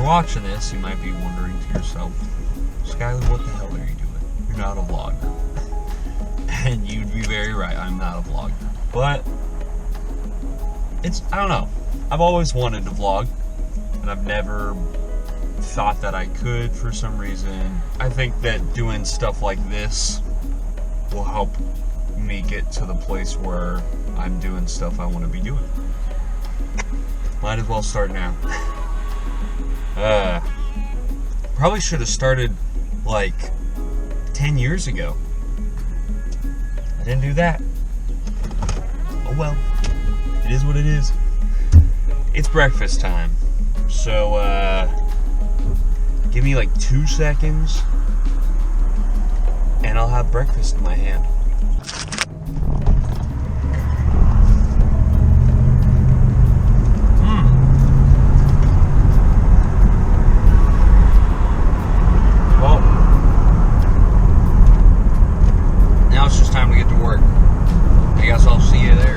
watching this, you might be wondering to yourself, Skyler, what the hell are you doing? You're not a vlogger. And you'd be very right, I'm not a vlogger. But, I don't know. I've always wanted to vlog, and I've never thought that I could for some reason. I think that doing stuff like this will help me get to the place where I'm doing stuff I want to be doing. Might as well start now. Probably should have started like 10 years ago. I didn't do that. Oh well. It is what it is. It's breakfast time. So, give me like 2 seconds and I'll have breakfast in my hand. Well, now it's just time to get to work. I guess I'll see you there.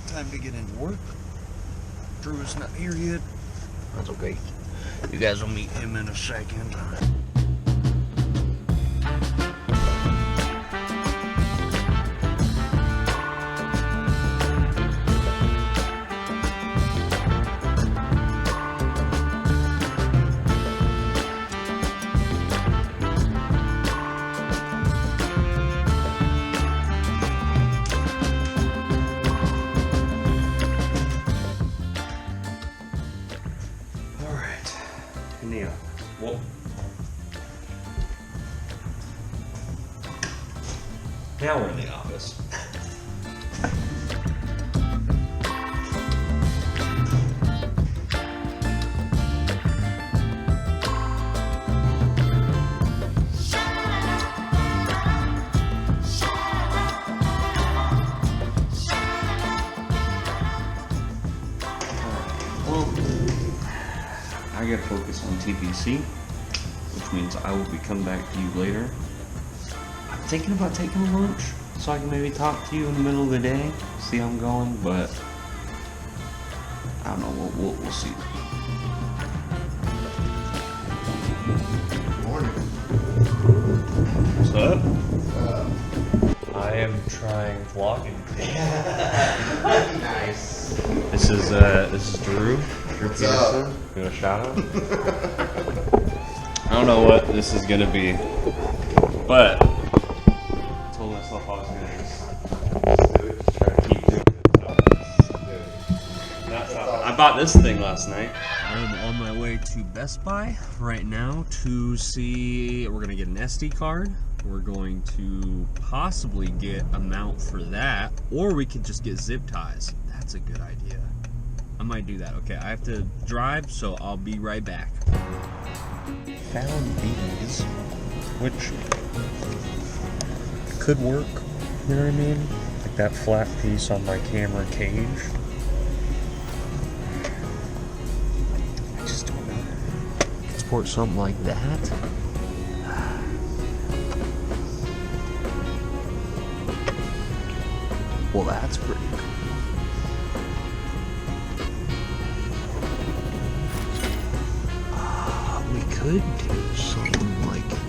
Time to get into work. Drew is not here yet. That's okay. You guys will meet him in a second. Well, now we're in the office. Well, I gotta focus on TPC, which means I will be coming back to you later. I'm thinking about taking a lunch so I can maybe talk to you in the middle of the day, see how I'm going, but I don't know, we'll see. Morning. What's up? I am trying vlogging. Nice. This is Drew What's Peterson. up? You want a shout out? I don't know what this is gonna be, but I told myself I was gonna just try to keep doing it. That's how I bought this thing last night. I'm on my way to Best Buy right now to see. We're gonna get an SD card. We're going to possibly get a mount for that, or we could just get zip ties. That's a good idea. I might do that. Okay, I have to drive, so I'll be right back. Found these, which could work, you know what I mean? Like that flat piece on my camera cage. I just don't know. Support something like that. Well, that's pretty cool. We could do something like that.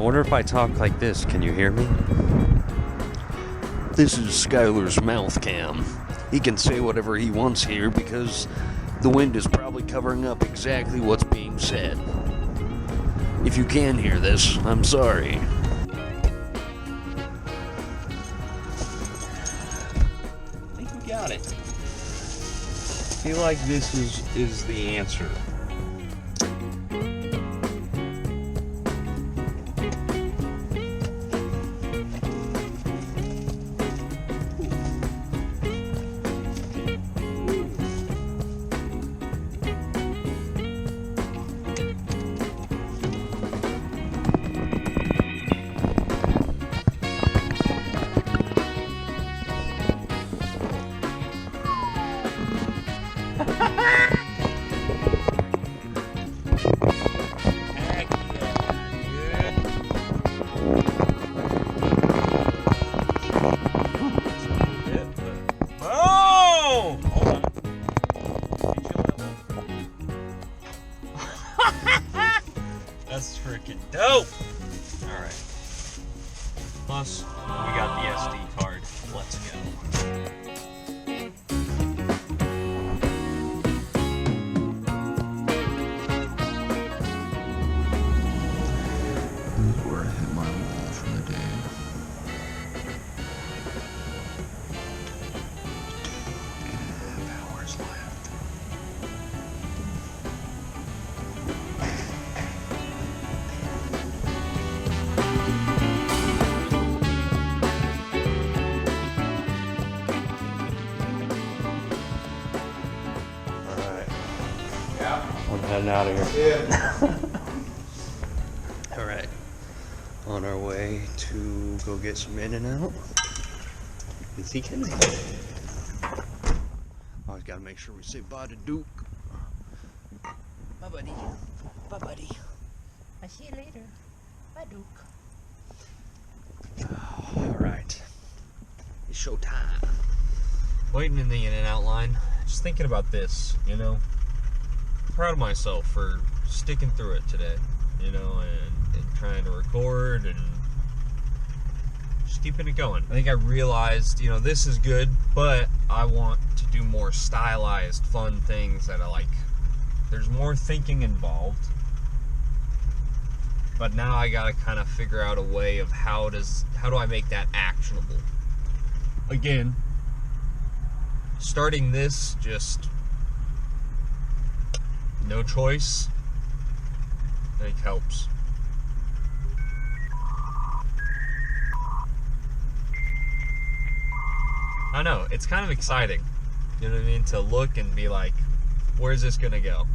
I wonder if I talk like this, can you hear me? This is Skylar's mouth cam. He can say whatever he wants here because the wind is probably covering up exactly what's being said. If you can hear this, I'm sorry. I think we got it. I feel like this is the answer. That's freaking dope! Alright. Plus, we got the SD card. Let's go. This is where I hit my wall for the day. 2.5 hours left. I'm heading out of here. Yeah. All right. On our way to go get some In-N-Out. You see Kenzie? Always gotta make sure we say bye to Duke. Bye, buddy. Bye, buddy. I'll see you later. Bye, Duke. All right. It's showtime. Waiting in the In-N-Out line. Just thinking about this, you know. Proud of myself for sticking through it today, you know, and trying to record and just keeping it going. I think I realized, you know, this is good, but I want to do more stylized, fun things that I like. There's more thinking involved, but now I gotta kind of figure out a way of how do I make that actionable? Again, starting this just no choice, I think helps. I know, it's kind of exciting, you know what I mean, to look and be like, where's this gonna go?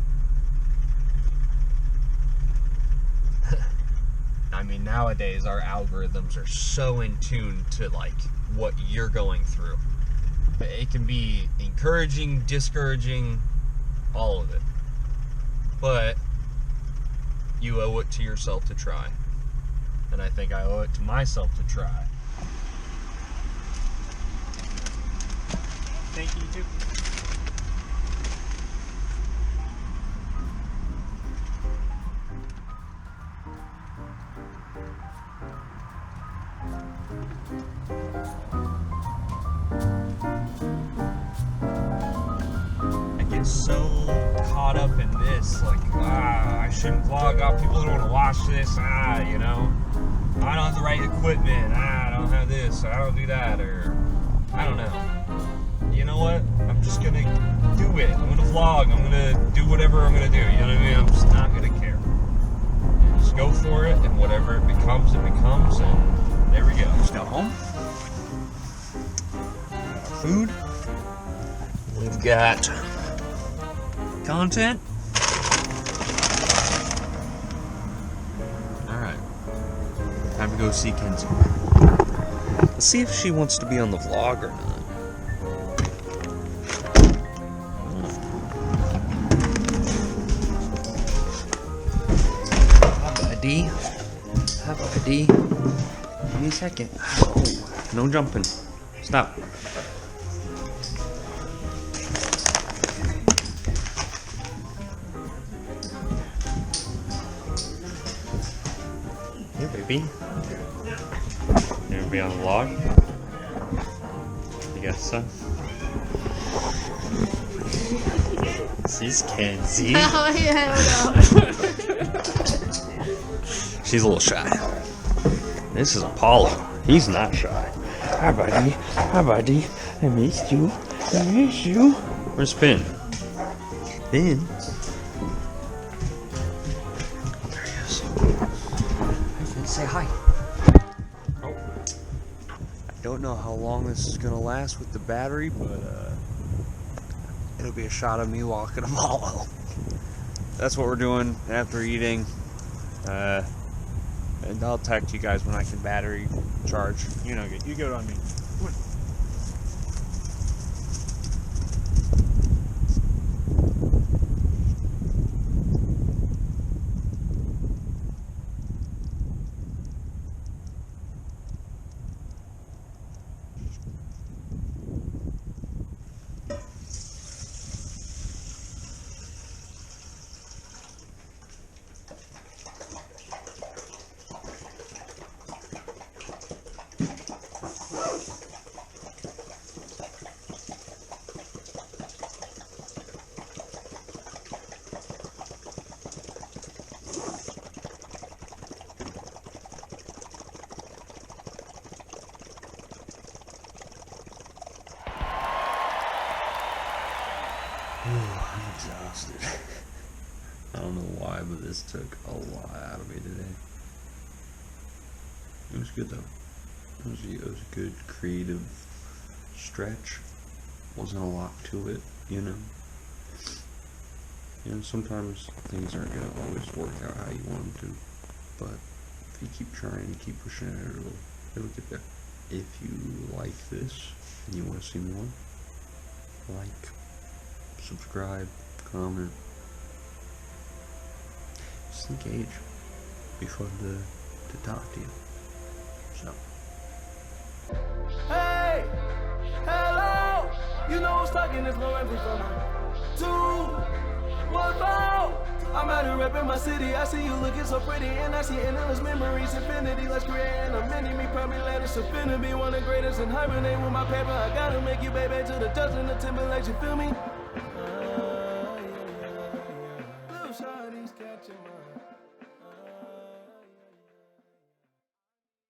I mean, nowadays our algorithms are so in tune to like what you're going through. It can be encouraging, discouraging, all of it. But you owe it to yourself to try. And I think I owe it to myself to try. Thank you, too. I get so caught up in this, like, I shouldn't vlog out, people don't want to watch this, you know, I don't have the right equipment, I don't have this, I don't do that, or, I don't know. You know what, I'm just gonna do it, I'm gonna vlog, I'm gonna do whatever I'm gonna do, you know what I mean, I'm just not gonna care. Just go for it, and whatever it becomes, and there we go. Just got home. Got our food. We've got content. Alright. Time to go see Kenzie. Let's see if she wants to be on the vlog or not. Hi, buddy. Hi, buddy. Give me a second. Oh, no jumping. Stop. Hey, baby. You gonna be on the vlog? You got a son? She's Kenzie. Oh, yeah, She's a little shy. This is Apollo. He's not shy. Hi, buddy. Hi, buddy. I missed you. I missed you. Where's Finn? Finn? There he is. Hi, Finn. Say hi. Oh. I don't know how long this is gonna last with the battery, but it'll be a shot of me walking Apollo. That's what we're doing after eating. And I'll text you guys when I can battery charge. You know, you get it on me. Come on. I'm exhausted. I don't know why, but this took a lot out of me today. It was good though. It was a good creative stretch. Wasn't a lot to it, you know. You know, sometimes things aren't gonna always work out how you want them to, but if you keep trying and keep pushing it, it'll get there. If you like this and you want to see more, like, subscribe, comment, just engage. Be fun to talk to you. So. Hey, hello. You know who's talking this no empty from 2, 1, 4. I'm out here repping my city. I see you looking so pretty, and I see endless memories, infinity. Let's create a mini me, probably let us finna be one of the greatest and hibernate with my paper. I gotta make you baby to the Justin, the Timberlake. You feel me?